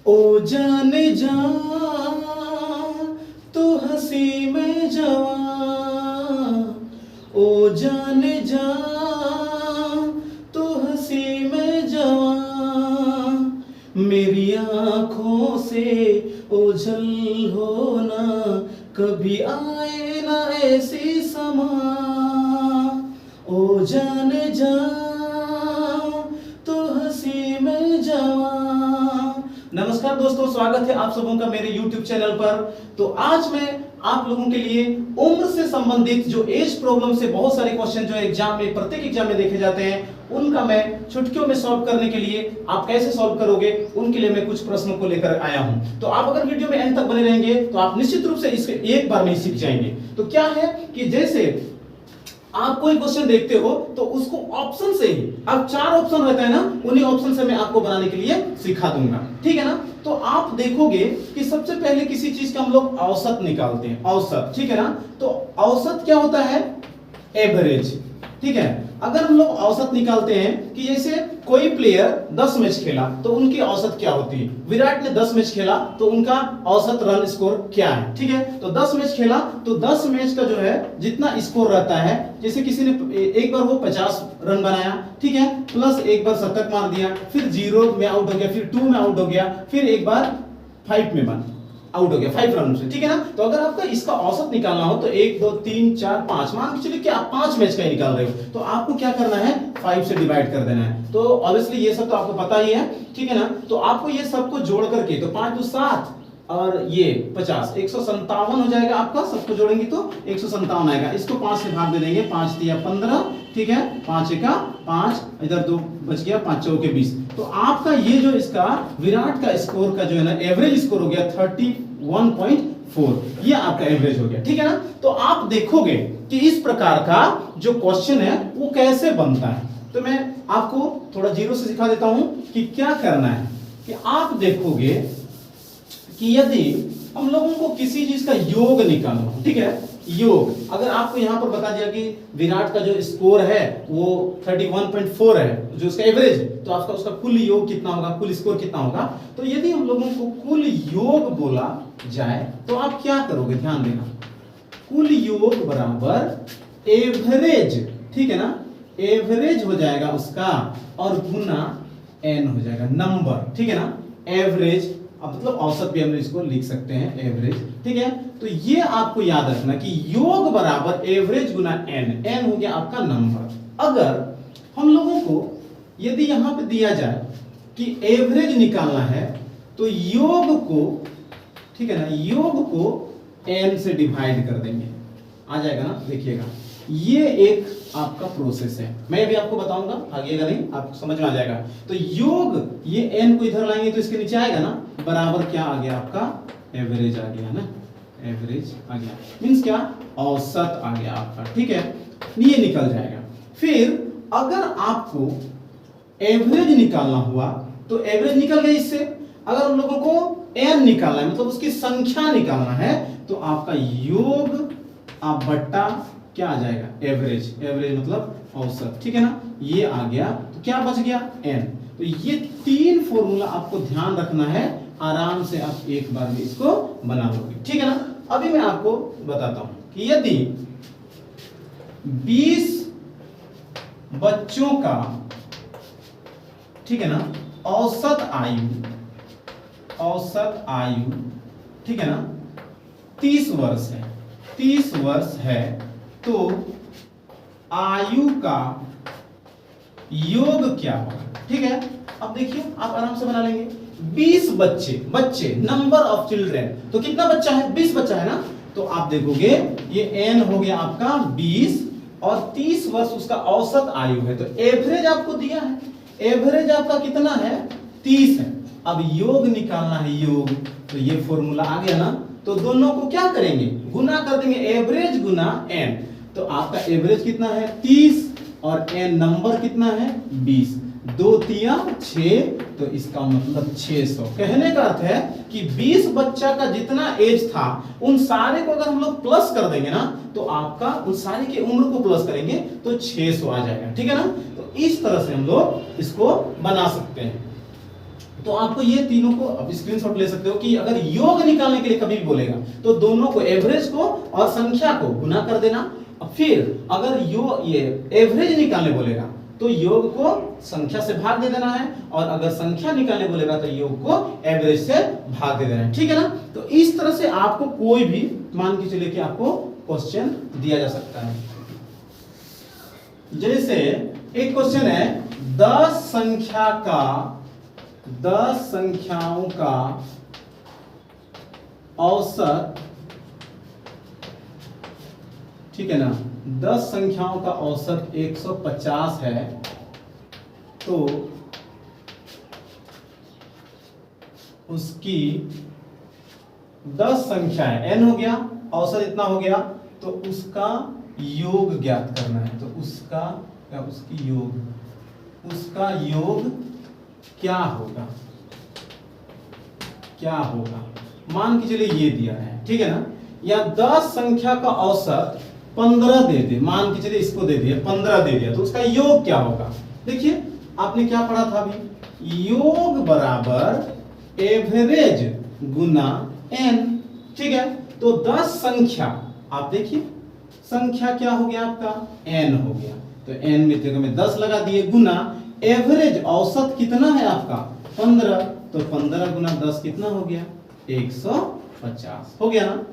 ओ जाने जा तू हंसी में जवां, ओ जाने जा तू हंसी में जवां, मेरी आंखों से ओझल होना, कभी आए ना ऐसी समा, ओ जाने जा तो हंसी में जवां। नमस्कार दोस्तों, स्वागत है आप सबों का मेरे YouTube चैनल पर। तो आज मैं आप लोगों के लिए उम्र से संबंधित जो एज प्रॉब्लम से बहुत सारे क्वेश्चन जो एग्जाम में, प्रत्येक एग्जाम में देखे जाते हैं, उनका मैं चुटकियों में सॉल्व करने के लिए आप कैसे सॉल्व करोगे उनके लिए मैं कुछ प्रश्नों को लेकर आया हूं। तो आप अगर वीडियो में एंड तक बने रहेंगे तो आप निश्चित रूप से इसके एक बार में ही सीख जाएंगे। तो क्या है कि जैसे आप कोई क्वेश्चन देखते हो तो उसको ऑप्शन से ही, अब 4 ऑप्शन रहता है ना, उन्हीं ऑप्शन से मैं आपको बनाने के लिए सिखा दूंगा, ठीक है ना। तो आप देखोगे कि सबसे पहले किसी चीज का हम लोग औसत निकालते हैं, औसत, ठीक है ना। तो औसत क्या होता है? एवरेज, ठीक है। अगर हम लोग औसत निकालते हैं कि जैसे कोई प्लेयर 10 मैच खेला तो उनकी औसत क्या होती है। विराट ने 10 मैच खेला तो उनका औसत रन स्कोर क्या है, ठीक है। तो 10 मैच खेला तो 10 मैच का जो है जितना स्कोर रहता है, जैसे किसी ने एक बार वो 50 रन बनाया, ठीक है, प्लस एक बार शतक मार दिया, फिर 0 में आउट हो गया, फिर 2 में आउट हो गया, फिर एक बार 5 में बन आउट हो गया 5 रन से, ठीक है ना। तो अगर आपका इसका औसत निकालना हो तो 1 2 3 4 5, मान के चलिए कि आप 5 मैच का ही निकाल रहे हो, तो आपको क्या करना है? 5 से डिवाइड कर देना है। तो ऑब्वियसली ये सब तो आपको पता ही है, ठीक है ना। तो आपको ये सबको जोड़ करके, तो 5 2 7 और ये 50, 157 हो जाएगा आपका। सबको जोड़ेंगे तो 157 आएगा। इसको 5 से भाग दे देंगे, 5 तिया 15, ठीक है, 5 एका 5, इधर 2 बच गया, 5 चौके 20। तो आपका ये जो इसका विराट का स्कोर का जो है ना एवरेज स्कोर हो गया 31.4, ये आपका एवरेज हो गया, ठीक है ना। तो आप देखोगे कि इस प्रकार का जो क्वेश्चन है वो कैसे बनता है। तो मैं आपको थोड़ा जीरो से सिखा देता हूं कि क्या करना है। कि आप देखोगे कि यदि हम लोगों को किसी चीज का योग निकालना, ठीक है, योग, अगर आपको यहां पर बता दिया कि विराट का जो स्कोर है वो 31.4 है, जो उसका एवरेज, तो आपका उसका कुल योग कितना होगा, कुल स्कोर कितना होगा। तो यदि हम लोगों को कुल योग बोला जाए तो आप क्या करोगे, ध्यान देना। कुल योग बराबर एवरेज, ठीक है ना, एवरेज हो जाएगा उसका और गुना n हो जाएगा, नंबर, ठीक है ना। एवरेज, अब मतलब औसत भी हम इसको लिख सकते हैं एवरेज, ठीक है। तो ये आपको याद रखना कि योग बराबर एवरेज गुना n, n हो गया आपका नंबर। अगर हम लोगों को यदि यहां पे दिया जाए कि एवरेज निकालना है तो योग को, ठीक है ना, योग को n से डिवाइड कर देंगे, आ जाएगा ना, देखिएगा। ये एक आपका प्रोसेस है, मैं भी आपको बताऊंगा, भागिएगा नहीं, आपको समझ में आ जाएगा। तो योग, ये n को इधर लाएंगे तो इसके नीचे आएगा ना, बराबर क्या आ गया आपका? एवरेज आ गया ना, एवरेज आ गया, मींस क्या? औसत आ गया आपका, ठीक है, ये निकल जाएगा। फिर अगर आपको एवरेज निकालना हुआ तो एवरेज निकल गया इससे। अगर हम लोगों को n निकालना है, मतलब उसकी संख्या निकालना है, तो आपका योग आप बट्टा क्या आ जाएगा? एवरेज, एवरेज मतलब औसत, ठीक है ना, ये आ गया। तो क्या बच गया? n। तो ये 3 फॉर्मूला आपको ध्यान रखना है, आराम से आप एक बार में इसको बना लोगे, ठीक है ना। अभी मैं आपको बताता हूं कि यदि 20 बच्चों का, ठीक है ना, औसत आयु, ठीक है ना, 30 वर्ष है, 30 वर्ष है, तो आयु का योग क्या होगा, ठीक है। अब देखिए आप आराम से बना लेंगे। 20 बच्चे, नंबर ऑफ चिल्ड्रेन, तो कितना बच्चा है? 20 बच्चा है ना। तो आप देखोगे ये n हो गया आपका 20 और 30 वर्ष उसका औसत आयु है। तो एवरेज आपको दिया है, एवरेज आपका कितना है? 30 है। अब योग निकालना है, योग, तो ये फॉर्मूला आ गया ना। तो दोनों को क्या करेंगे? गुना कर देंगे, एवरेज गुना n। तो आपका एवरेज कितना है? 30 और n नंबर कितना है? 20, 2 तिया 6, तो इसका मतलब 600। कहने का अर्थ है कि 20 बच्चा का जितना एज था उन सारे को अगर हम लोग प्लस कर देंगे ना, तो आपका उन सारे की उम्र को प्लस करेंगे तो 600 आ जाएगा, ठीक है ना। तो इस तरह से हम लोग इसको बना सकते हैं। तो आपको ये तीनों को अब स्क्रीनशॉट ले सकते हो कि अगर योग निकालने के लिए कभी भी बोलेगा तो दोनों को, एवरेज को और संख्या को गुना कर देना। फिर अगर ये एवरेज निकालने बोलेगा तो योग को संख्या से भाग दे देना है, और अगर संख्या निकालने बोलेगा तो योग को एवरेज से भाग दे देना है। ठीक है ना। तो इस तरह से आपको कोई भी मान के चलिए कि आपको क्वेश्चन दिया जा सकता है। जैसे एक क्वेश्चन है 10 संख्याओं का औसत, ठीक है ना, 10 संख्याओं का औसत 150 है, तो उसकी 10 संख्याएं n हो गया, औसत इतना हो गया, तो उसका योग ज्ञात करना है। तो उसका योग क्या होगा, मान के चलिए ये दिया है, ठीक है ना। या 10 संख्या का औसत 15 दे दे, मान के चलिए इसको दे दिया 15 दे दिया, तो उसका योग क्या होगा। देखिए आपने क्या पढ़ा था अभी, योग बराबर एवरेज गुना n, ठीक है। तो 10 संख्या, आप देखिए संख्या क्या हो गया आपका, n हो गया, तो n में जगह में 10 लगा दिए, गुना एवरेज औसत कितना है आपका 15, तो 15 गुना 10 कितना हो गया 150 हो गया ना।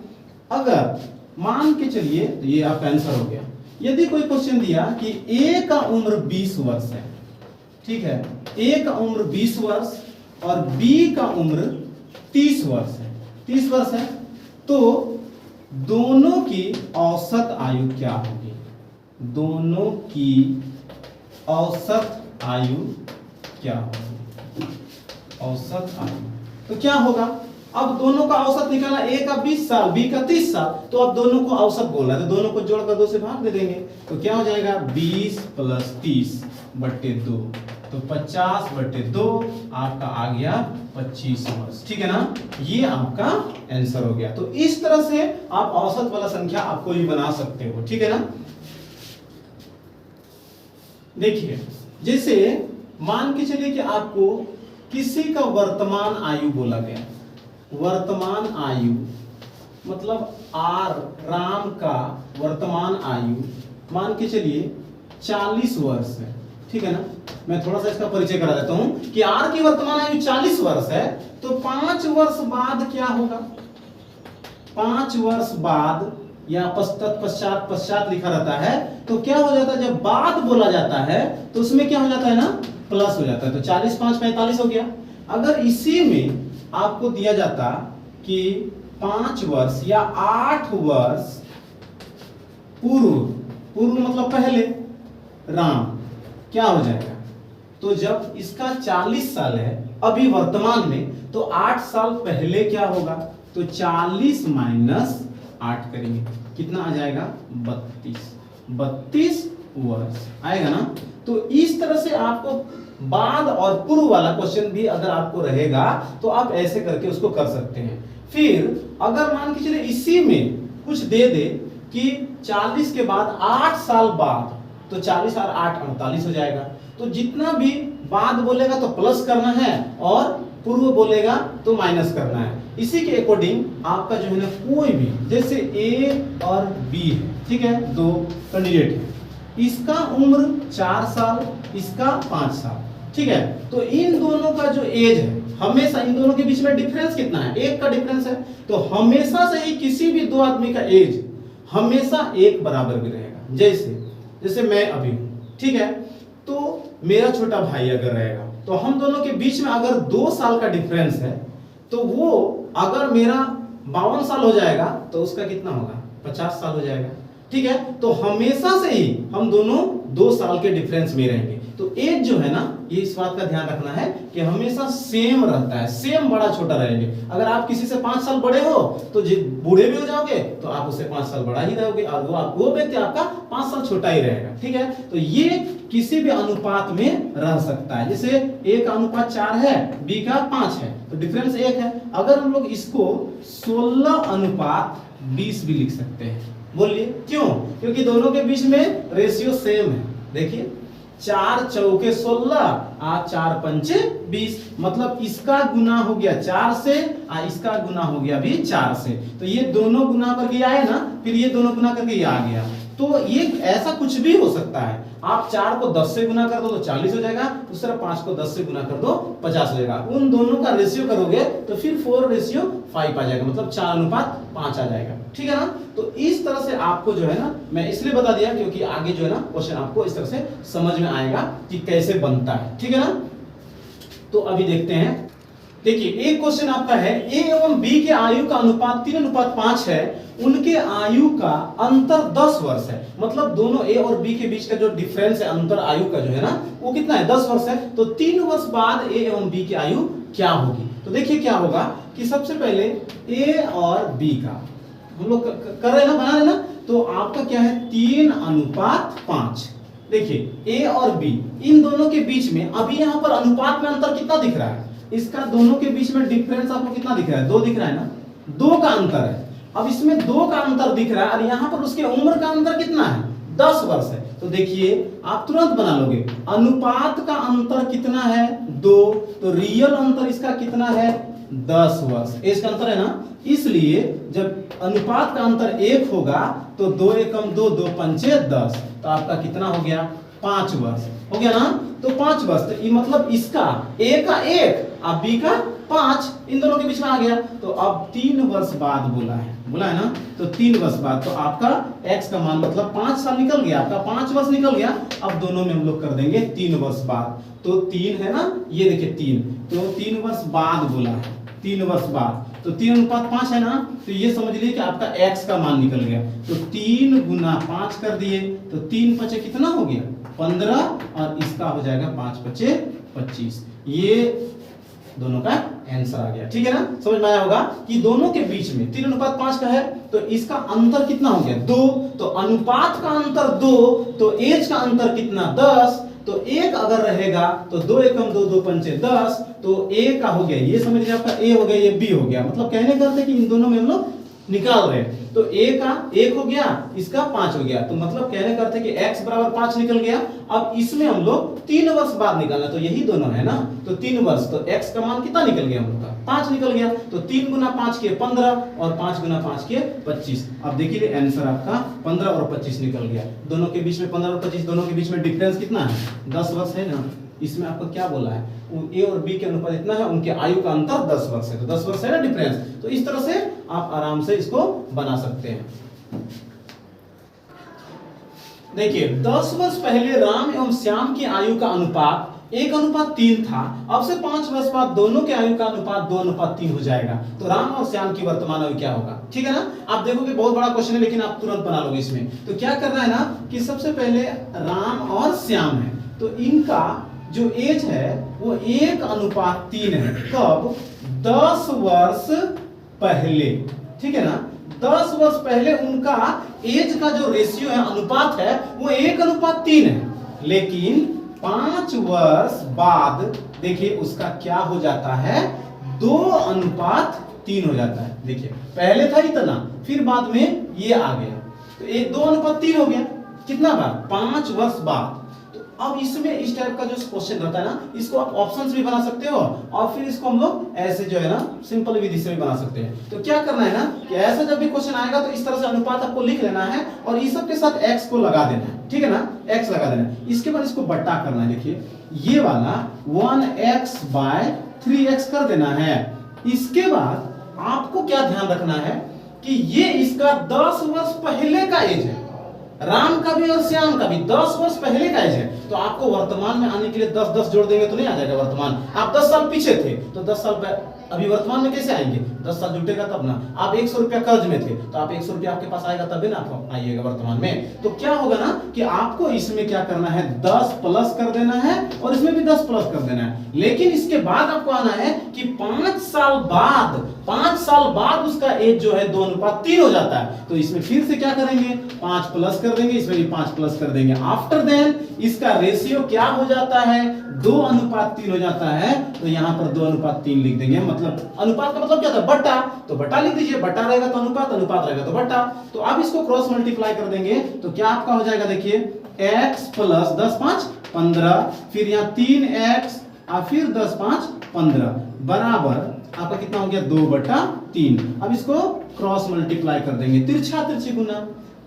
अगर मान के चलिए, तो ये आपका आंसर हो गया। यदि कोई क्वेश्चन दिया कि a का उम्र 20 वर्ष है, ठीक है, a का उम्र 20 वर्ष और b का उम्र 30 वर्ष है, 30 वर्ष है, तो दोनों की औसत आयु क्या होगी, दोनों की औसत आयु क्या होगी, औसत आयु, तो क्या होगा, अब दोनों का औसत निकाला, a का 20 साल b का 30 साल, तो अब दोनों को औसत बोला है, तो दोनों को जोड़कर 2 से भाग दे देंगे, तो क्या हो जाएगा 20 प्लस 30 बट्टे 2, तो 50 बट्टे 2 आपका आ गया 25 वर्ष, ठीक है ना। ये आपका आंसर हो गया। तो इस तरह से आप औसत वाला संख्या आप कोई भी बना सकते हो, ठीक है ना। देखिए जैसे मान के चलिए कि आपको किसी का वर्तमान आयु बोला गया, वर्तमान आयु मतलब राम का वर्तमान आयु मान के चलिए 40 वर्ष है, ठीक है ना। मैं थोड़ा सा इसका परिचय करा देता हूं कि आर की वर्तमान आयु 40 वर्ष है, तो 5 वर्ष बाद क्या होगा, 5 वर्ष बाद या पश्चात लिखा रहता है, तो क्या हो जाता है, जब बाद बोला जाता है तो उसमें क्या हो जाता है ना, प्लस हो जाता है, तो 40 5 45 हो गया। अगर इसी में आपको दिया जाता कि 5 वर्ष या 8 वर्ष पूर्व मतलब पहले राम, क्या हो जाएगा, तो जब इसका 40 साल है अभी वर्तमान में, तो 8 साल पहले क्या होगा, तो 40 माइनस 8 करेंगे, कितना आ जाएगा 32 वर्ष आएगा ना। तो इस तरह से आपको बाद और पूर्व वाला क्वेश्चन भी अगर आपको रहेगा तो आप ऐसे करके उसको कर सकते हैं। फिर अगर मान के चलिए इसी में कुछ दे दे कि 40 के बाद 8 साल बाद, तो 40 और 8 48 हो जाएगा, तो जितना भी बाद बोलेगा तो प्लस करना है और पूर्व बोलेगा तो माइनस करना है। इसी के अकॉर्डिंग आपका जो है ना कोई भी, जैसे ए और बी है, ठीक है, 2 कैंडिडेट है, इसका उम्र 4 साल, इसका 5 साल, ठीक है, तो इन दोनों का जो एज है, हमेशा इन दोनों के बीच में डिफरेंस कितना है, 1 का डिफरेंस है, तो हमेशा से ही किसी भी 2 आदमी का एज हमेशा 1 बराबर भी रहेगा। जैसे मैं अभी हूं, ठीक है, तो मेरा छोटा भाई अगर रहेगा, तो हम दोनों के बीच में अगर 2 साल का डिफरेंस है, तो वो अगर मेरा 52 साल हो जाएगा तो उसका कितना होगा 50 साल हो जाएगा, ठीक है। तो हमेशा से ही हम दोनों 2 साल के डिफरेंस में रहेंगे। तो एज जो है ना, ये इस बात का ध्यान रखना है कि हमेशा सेम रहता है, सेम बड़ा छोटा रहेंगे। अगर आप किसी से 5 साल बड़े हो तो बूढ़े भी हो जाओगे तो आप उससे 5 साल बड़ा ही रहोगे, और वो व्यक्ति आपका 5 साल छोटा ही रहेगा, ठीक है। तो ये किसी भी अनुपात में रह सकता है, जैसे a का अनुपात 4 है, b का 5 है, तो डिफरेंस 1 है। अगर हम लोग इसको 16:20 भी लिख सकते हैं, बोलिए क्यों, क्योंकि दोनों के बीच में रेशियो सेम है। देखिए 4 चौके 16 और 4 पंचे 20, मतलब इसका गुना हो गया 4 से और इसका गुना हो गया भी 4 से। तो ये दोनों गुना करके आए ना, फिर ये दोनों गुना करके ये आ गया। तो ये ऐसा कुछ भी हो सकता है, आप 4 को 10 से गुना कर दो तो 40 हो जाएगा, उस तरह 5 को 10 से गुना कर दो 50 हो जाएगा। उन दोनों का रेशियो करोगे तो फिर 4:5 आ जाएगा, मतलब 4:5 आ जाएगा। ठीक है ना। तो इस तरह से आपको जो है ना, मैं इसलिए बता दिया क्योंकि आगे जो है ना क्वेश्चन आपको इस तरह से समझ में आएगा कि कैसे बनता है। ठीक है ना। तो अभी देखते हैं, देखिए एक क्वेश्चन आपका है, ए एवं बी के आयु का अनुपात 3:5 है, उनके आयु का अंतर 10 वर्ष है। मतलब दोनों ए और बी के बीच का जो डिफरेंस है, अंतर आयु का जो है ना, वो कितना है, 10 वर्ष है। तो 3 वर्ष बाद ए एवं बी की आयु क्या होगी। तो देखिए क्या होगा कि सबसे पहले ए और बी का हम लोग कर रहे हैं ना, बना रहे ना, तो आपका क्या है 3:5। देखिए ए और बी इन दोनों के बीच में, अभी यहाँ पर अनुपात में अंतर कितना दिख रहा है, इसका दोनों के बीच में डिफरेंस आपको कितना दिख रहा है, 2 दिख रहा है ना, 2 का अंतर है। अब इसमें 2 का अंतर दिख रहा है और यहाँ पर उसके उम्र का अंतर कितना है, 10 वर्ष है। तो देखिए आप तुरंत बना लोगे, अनुपात का अंतर कितना है 2, तो रियल अंतर इसका कितना है 10 वर्ष, एज का अंतर है ना। इसलिए जब अनुपात का अंतर 1 होगा तो 2 एकम 2, 2 पंचे 10, तो आपका कितना हो गया 5 वर्ष हो गया ना। तो 5 वर्ष, तो ये मतलब इसका ए का 1 और बी का 5 इन दोनों के बीच में आ गया। तो अब 3 वर्ष बाद बोला है ना, तो 3 वर्ष बाद तो आपका x का मान मतलब 5 साल निकल गया, आपका 5 वर्ष निकल गया। अब दोनों में हम लोग कर देंगे 3 वर्ष बाद, तो 3 है ना, ये देखिए 3, तो 3 वर्ष बाद बोला है, 3 वर्ष बाद, तो 3:5 है ना। तो ये समझ लीजिए कि आपका x का मान निकल गया। तो 3 गुना 5 कर दिए, तो 3 पचे कितना हो गया 15, और इसका हो जाएगा 5 पचे 25। ये दोनों का आंसर आ गया। ठीक है ना, समझ में आया होगा कि दोनों के बीच में 3:5 का है, तो इसका अंतर कितना हो गया 2, तो अनुपात का अंतर 2, तो एज का अंतर कितना 10, तो 1 अगर रहेगा तो 2 एकम 2, 2 पंचे 10, तो ए का हो गया, ये समझ लीजिए आपका ए हो गया, ये बी हो गया। मतलब कहने का अर्थ है कि इन दोनों में हम लोग निकाल रहे हैं, तो ए का 1 हो गया, इसका 5 हो गया, तो मतलब कहने का अर्थ है कि x बराबर 5 निकल गया। अब इसमें हम लोग 3 वर्ष बाद निकालना, तो यही दोनों है ना, तो 3 वर्ष, तो x का मान कितना निकल गया हम लोग का 5 निकल गया। तो 3 गुना 5 के 15 और 5 गुना 5 के 25। अब देखिए आंसर आपका 15 और 25 निकल गया। दोनों के बीच में 15 और 25, दोनों के बीच में डिफरेंस कितना है 10 वर्ष है ना। इसमें आपको क्या बोला है, ए और बी के अनुपात इतना है, उनके आयु का अंतर 10 वर्ष है, तो 10 वर्ष है ना डिफरेंस। तो इस तरह से आप आराम से इसको बना सकते हैं। देखिए 10 वर्ष पहले राम एवं श्याम की आयु का अनुपात 1:3 था, अब से 5 वर्ष बाद दोनों के आयु का अनुपात 2:3 हो जाएगा। तो राम और श्याम की वर्तमान आयु क्या होगा। ठीक है ना, आप देखोगे बहुत बड़ा क्वेश्चन है, लेकिन आप तुरंत बना लोगे इसमें। तो क्या करना है ना कि सबसे पहले राम और श्याम है, तो इनका जो एज है वो 1:3 है। कब 10 वर्ष पहले। ठीक है ना, 10 वर्ष पहले उनका एज का जो रेशियो है, अनुपात है, वो 1:3 है। लेकिन 5 वर्ष बाद देखिए उसका क्या हो जाता है 2:3 हो जाता है। देखिए पहले था इतना, फिर बाद में ये आ गया, तो 2:3 हो गया। कितना बार 5 वर्ष बाद। अब इसमें इस टाइप का जो क्वेश्चन रहता है ना, इसको आप ऑप्शंस भी बना सकते हो, और फिर इसको हम लोग ऐसे जो है ना सिंपल विधि से भी बना सकते हैं। तो क्या करना है ना कि ऐसा जब भी क्वेश्चन आएगा तो इस तरह से अनुपात आपको लिख लेना है, और इस सब के साथ x को लगा देना है। ठीक है ना, x लगा देना है, इसके बाद इसको बट्टा करना है। देखिए ये वाला 1x/3x कर देना है। इसके बाद आपको क्या ध्यान रखना है कि ये इसका 10 वर्ष पहले का एज है, राम का भी और श्याम का भी 10 वर्ष पहले का एज है। तो आपको वर्तमान में आने के लिए 10 जोड़ देंगे तो नहीं आ जाएगा वर्तमान। आप 10 साल पीछे थे तो 10 साल अभी वर्तमान में कैसे आएंगे, 10 साल जुटेगा तब ना। आप 100 रुपया कर्ज में थे तो आप 100 रुपया आपके पास आएगा तभी ना आप आइएगा वर्तमान में। तो क्या होगा ना कि आपको इसमें क्या करना है 10 प्लस कर देना है, और इसमें भी 10 प्लस कर देना है। लेकिन इसके बाद आपको आना है कि 5 साल बाद उसका एज जो है 2:3 हो जाता है। तो इसमें फिर से क्या करेंगे 5 प्लस कर देंगे, इसमें भी 5 प्लस कर देंगे। आफ्टर देन इसका रेशियो क्या हो जाता है 2:3 हो जाता है। तो यहाँ पर 2:3 लिख देंगे। मतलब अनुपात का मतलब क्या था बट्टा, तो बट्टा लिख दीजिए। बट्टा रहेगा तो अनुपात, अनुपात रहेगा तो बट्टा। तो अब इसको क्रॉस मल्टीप्लाई कर देंगे तो क्या आपका हो जाएगा, देखिए x + 10 5 15, फिर यहाँ 3x और फिर 10 5 15 बराबर आपका कितना हो गया 2/3। अब इसको क्रॉस मल्टीप्लाई कर देंगे, तिरछा तिरछी गुना,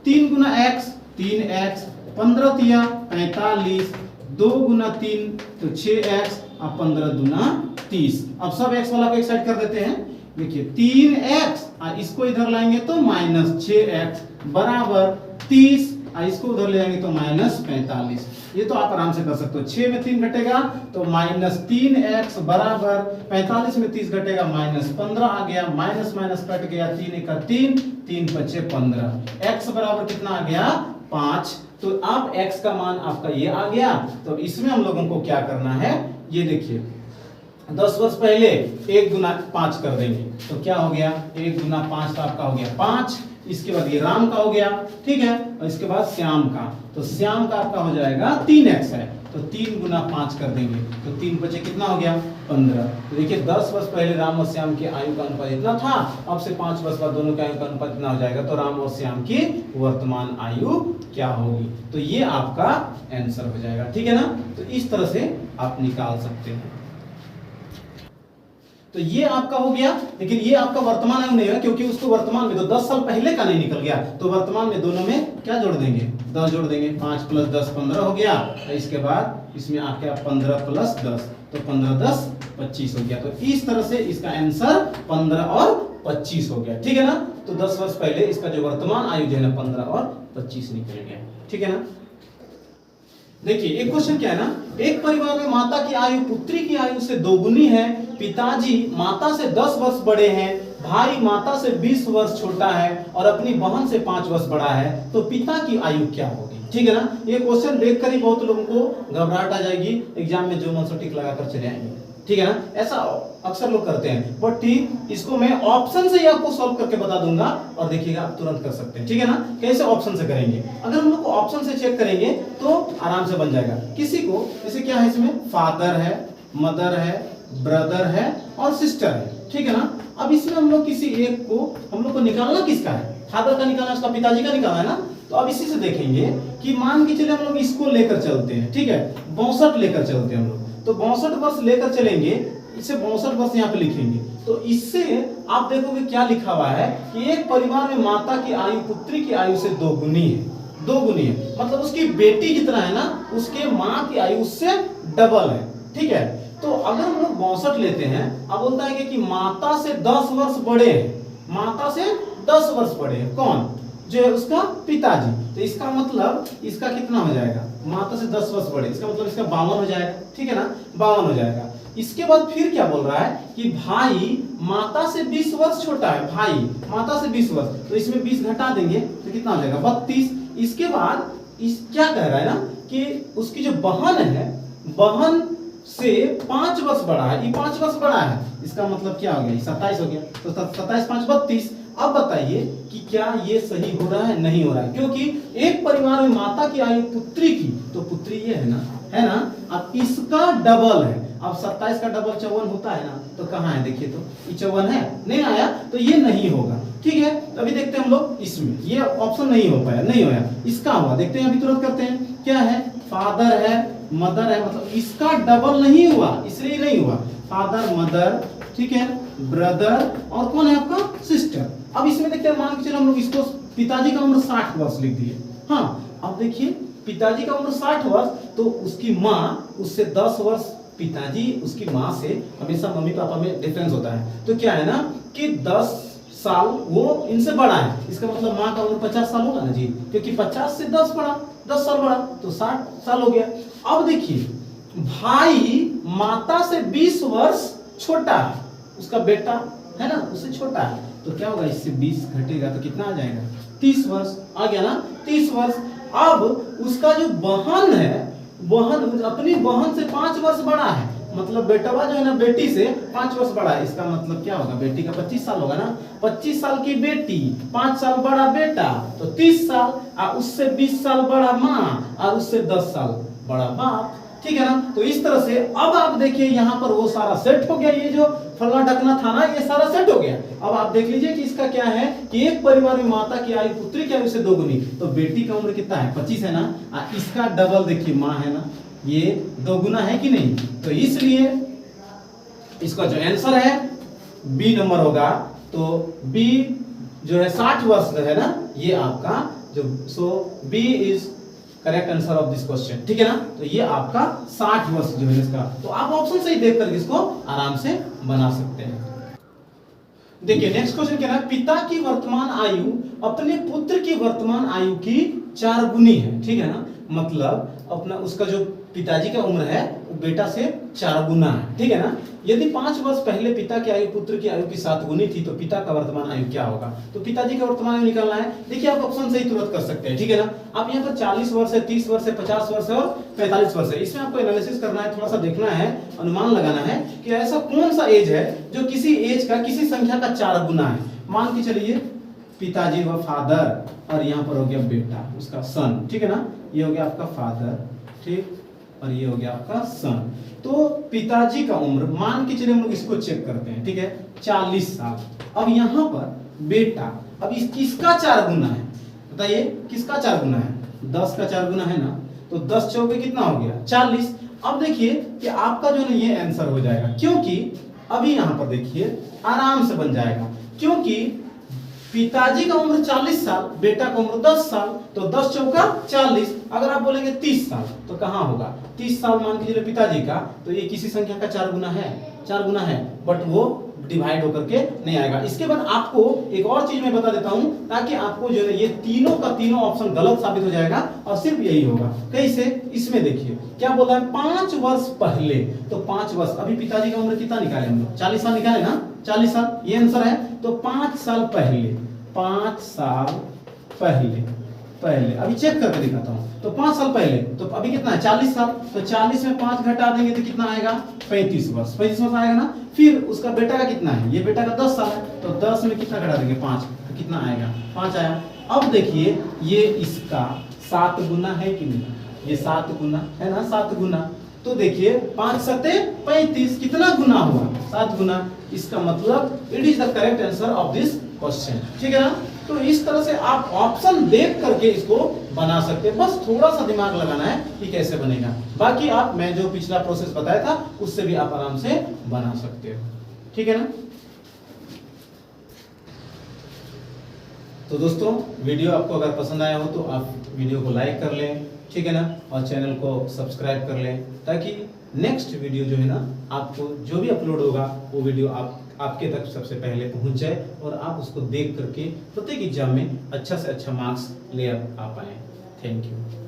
3 गुना x 3x, 15 तिया 45, 2 गुना 3 तो 6x और 15 दूना 30। अब सब x वाला को एक साइड कर देते हैं। देखिए 3x और इसको इधर लाएंगे तो -6x बराबर 30 और इसको उधर ले जाएंगे तो -45। ये तो आप आराम से कर सकते हो। 6 में 3 घटेगा तो -3x बराबर 45 में 30 घटेगा -15 आ गया, माइनस माइनस कट गया, 3 का 3, 3 5 15, x बराबर कितना आ गया 5। तो अब x का मान आपका ये आ गया। तो इसमें हम लोगों को क्या करना है, ये देखिए 10 वर्ष पहले 1 गुना 5 कर देंगे तो क्या हो गया 1 गुना 5 का आपका हो गया 5। इसके बाद ये राम का हो गया, ठीक है, और इसके बाद श्याम का, तो श्याम का आपका हो जाएगा 3x है तो 3 गुना 5 कर देंगे तो 3 बचे कितना हो गया 15। तो देखिए 10 वर्ष पहले राम और श्याम की आयु का अनुपात इतना था, अब से 5 वर्ष बाद दोनों की आयु का अनुपात कितना हो जाएगा, तो राम और श्याम की वर्तमान आयु क्या होगी। तो ये आपका आंसर हो जाएगा, ठीक है ना। तो इस तरह से आप निकाल सकते हैं। तो ये आपका हो गया, लेकिन ये आपका वर्तमान आयु नहीं है क्योंकि उसको वर्तमान में तो 10 साल पहले का नहीं निकल गया, तो वर्तमान में दोनों में क्या जोड़ देंगे 10 जोड़ देंगे, 5 + 10 15 हो गया। इसके बाद इसमें आपके 15 + 10 तो 15 10 25 हो गया। तो इस तरह से इसका आंसर 15 और 25 हो गया, ठीक है ना। तो 10 वर्ष पहले इसका जो वर्तमान आयु जो है ना 15 और 25 निकल गया, ठीक है ना। देखिए एक क्वेश्चन क्या है ना, एक परिवार में माता की आयु पुत्री की आयु से दोगुनी है, पिताजी माता से 10 वर्ष बड़े हैं, भाई माता से 20 वर्ष छोटा है और अपनी बहन से 5 वर्ष बड़ा है, तो पिता की आयु क्या होगी, ठीक है ना। ये क्वेश्चन देखकर ही बहुत लोगों को घबराहट आ जाएगी, एग्जाम में जो मन से टिक लगाकर चले आएंगे, ठीक है ना। ऐसा अक्सर लोग करते हैं, बट ठीक इसको मैं ऑप्शन से ही आपको सॉल्व करके बता दूंगा और देखिएगा आप तुरंत कर सकते हैं, ठीक है ना। कैसे ऑप्शन से करेंगे, अगर हम लोग ऑप्शन से चेक करेंगे तो आराम से बन जाएगा। किसी को जैसे क्या है, इसमें फादर है, मदर है, ब्रदर है और सिस्टर है, ठीक है ना। अब इसमें हम लोग किसी एक को हम लोग को निकालना किसका है, फादर का निकालना, उसका पिताजी का निकालना है ना। तो अब इसी से देखेंगे कि मान के चले हम लोग इसको लेकर चलते हैं, ठीक है, 62 लेकर चलते हैं हम लोग, तो 62 वर्ष लेकर चलेंगे, इसे 62 वर्ष यहाँ पे लिखेंगे। तो इससे आप देखोगे क्या लिखा हुआ है कि एक परिवार में माता की आयु पुत्री की आयु से दोगुनी है, दोगुनी है मतलब उसकी बेटी जितना है ना उसके माँ की आयु उससे डबल है, ठीक है। तो अगर हम लोग 62 लेते हैं, अब बोलता है कि माता से 10 वर्ष बड़े हैं, माता से 10 वर्ष बड़े हैं कौन, जो है उसका पिताजी, तो इसका मतलब इसका कितना हो जाएगा, माता से 10 वर्ष बड़े, इसका मतलब इसका 52 हो जाएगा, ठीक है ना, 52 हो जाएगा। इसके बाद फिर क्या बोल रहा है कि भाई माता से 20 वर्ष छोटा है, भाई माता से 20 वर्ष, तो इसमें 20 घटा देंगे तो कितना हो जाएगा 32। इसके बाद इस क्या कह रहा है ना कि उसकी जो बहन है, बहन से 5 वर्ष बड़ा है, ये 5 वर्ष बड़ा है, इसका मतलब क्या हो गया 27 हो गया, तो 27 5 32। अब बताइए कि क्या ये सही हो रहा है, नहीं हो रहा है, क्योंकि एक परिवार में माता की आयु पुत्री की, तो पुत्री ये है ना, अब इसका डबल है, अब 27 का डबल 54 होता है ना, तो कहाँ है देखिए, तो ये 54 है, नहीं आया तो ये नहीं होगा, ठीक है। अभी देखते हैं हम लोग इसमें, ये ऑप्शन नहीं हो पाया, नहीं होया, इसका हुआ, देखते हैं अभी तुरंत करते हैं, क्या है फादर है, मदर है, मतलब इसका डबल नहीं हुआ, इसलिए नहीं हुआ, फादर मदर, ठीक है, ब्रदर और कौन है आपका सिस्टर। अब इसमें देखते हैं, मान के चलो हम लोग इसको पिताजी का उम्र 60 वर्ष लिख दिए, हाँ। अब देखिए पिताजी का उम्र 60 वर्ष, तो उसकी माँ उससे 10 वर्ष, पिताजी उसकी माँ से हमेशा मम्मी पापा में डिफरेंस होता है, तो क्या है ना कि 10 साल वो इनसे बड़ा है, इसका मतलब माँ का उम्र 50 साल होगा ना जी, क्योंकि 50 से 10 बड़ा, 10 साल बड़ा, तो 60 साल हो गया। अब देखिए भाई माता से 20 वर्ष छोटा है, उसका बेटा है ना उससे छोटा है, तो क्या होगा, इससे 20 घटेगा तो कितना आ जाएगा 30 वर्ष आ गया ना, 30 वर्ष। अब उसका जो बहन है, बहन अपनी बहन से 5 वर्ष बड़ा है, मतलब बेटवा जो है ना बेटी से 5 वर्ष बड़ा है, इसका मतलब क्या होगा, बेटी का 25 साल होगा ना, 25 साल की बेटी, 5 साल बड़ा बेटा, तो 30 साल, और उससे 20 साल बड़ा माँ, और उससे 10 साल बड़ा बाप, ठीक है ना। तो इस तरह से अब आप देखिए यहाँ पर वो सारा सेट हो गया, ये जो फलना ढकना था ना, ये सारा सेट हो गया। अब आप देख लीजिए कि इसका क्या है कि एक परिवार में माता की आयु पुत्री की आयु से दोगुनी, तो बेटी का उम्र कितना है 25 है ना, इसका डबल देखिए माँ है ना, ये 2 गुना है कि नहीं, तो इसलिए इसका जो आंसर है बी नंबर होगा। तो बी जो है 60 वर्ष जो है ना, ये आपका जो so B is correct answer of this question, ठीक है ना। तो ये आपका 60 वर्ष जो है इसका, तो आप ऑप्शन सही देख करके इसको आराम से बना सकते हैं। देखिए नेक्स्ट क्वेश्चन क्या है, पिता की वर्तमान आयु अपने पुत्र की वर्तमान आयु की 4 गुनी है, ठीक है ना। मतलब अपना उसका जो पिताजी का उम्र है वो बेटा से 4 गुना है, ठीक है ना। यदि 5 वर्ष पहले पिता की आयु पुत्र की आयु की 7 गुनी थी तो पिता का वर्तमान आयु क्या होगा। तो पिताजी का वर्तमान आयु निकालना है। देखिए आप ऑप्शन सही तुरंत कर सकते हैं, ठीक है ना। आप यहाँ पर 40 वर्ष है, 30 वर्ष है, 50 वर्ष है और 45 वर्ष है। इसमें आपको एनालिसिस करना है, थोड़ा सा देखना है, अनुमान लगाना है कि ऐसा कौन सा एज है जो किसी एज का किसी संख्या का 4 गुना है। मान के चलिए पिताजी व फादर, और यहाँ पर हो गया बेटा उसका सन, ठीक है ना। ये हो गया आपका फादर, ठीक, और ये हो गया आपका सन। तो पिताजी का उम्र मान के चलिए हम लोग इसको चेक करते हैं, ठीक है, 40 साल। अब यहाँ पर बेटा, अब इस किसका 4 गुना है बताइए, किसका 4 गुना है, 10 का 4 गुना है ना। तो 10 चौके कितना हो गया 40। अब देखिए कि आपका जो है ये आंसर हो जाएगा, क्योंकि अभी यहाँ पर देखिए आराम से बन जाएगा, क्योंकि पिताजी का उम्र 40 साल, बेटा का उम्र 10 साल, तो 10 चौका 40। अगर आप बोलेंगे 30 साल तो कहाँ होगा, 30 साल मान के चलिए पिताजी का, तो ये किसी संख्या का 4 गुना है, 4 गुना है, बट वो डिवाइड होकर के नहीं आएगा। इसके बाद आपको एक और चीज मैं बता देता हूं, ताकि आपको जो है ये तीनों का तीनों ऑप्शन गलत साबित हो जाएगा और सिर्फ यही होगा। कैसे, इसमें देखिए क्या बोला है, 5 वर्ष पहले, तो 5 वर्ष, अभी पिताजी का उम्र कितना निकाले हम लोग, 40 साल निकाले ना, 40 साल ये आंसर है। तो 5 साल पहले, 5 साल पहले, अभी चेक करके दिखाता हूं। तो 5 साल पहले, तो अभी कितना है 40 साल, तो 40 में 5 घटा देंगे तो कितना आएगा 35 वर्ष, 35 वर्ष आएगा ना। फिर उसका बेटा का कितना है, ये बेटा का 10 साल है, तो 10 में कितना घटा देंगे 5, तो कितना आएगा 5 आया। अब देखिए ये इसका 7 गुना है कि नहीं, ये 7 गुना है ना, 7 गुना। तो देखिए 5 सते 35, कितना गुना हुआ 7 गुना। इसका मतलब it is the correct answer of this question, ठीक है ना। तो इस तरह से आप ऑप्शन देख करके इसको बना सकते हैं, बस थोड़ा सा दिमाग लगाना है कि कैसे बनेगा। बाकी आप मैं जो पिछला प्रोसेस बताया था उससे भी आप आराम से बना सकते हो, ठीक है ना। तो दोस्तों वीडियो आपको अगर पसंद आया हो तो आप वीडियो को लाइक कर लें, ठीक है ना, और चैनल को सब्सक्राइब कर लें, ताकि नेक्स्ट वीडियो जो है ना आपको जो भी अपलोड होगा वो वीडियो आपके तक सबसे पहले पहुंच जाए और आप उसको देख करके प्रत्येक एग्जाम में अच्छा से अच्छा मार्क्स ले आ पाएं। Thank you.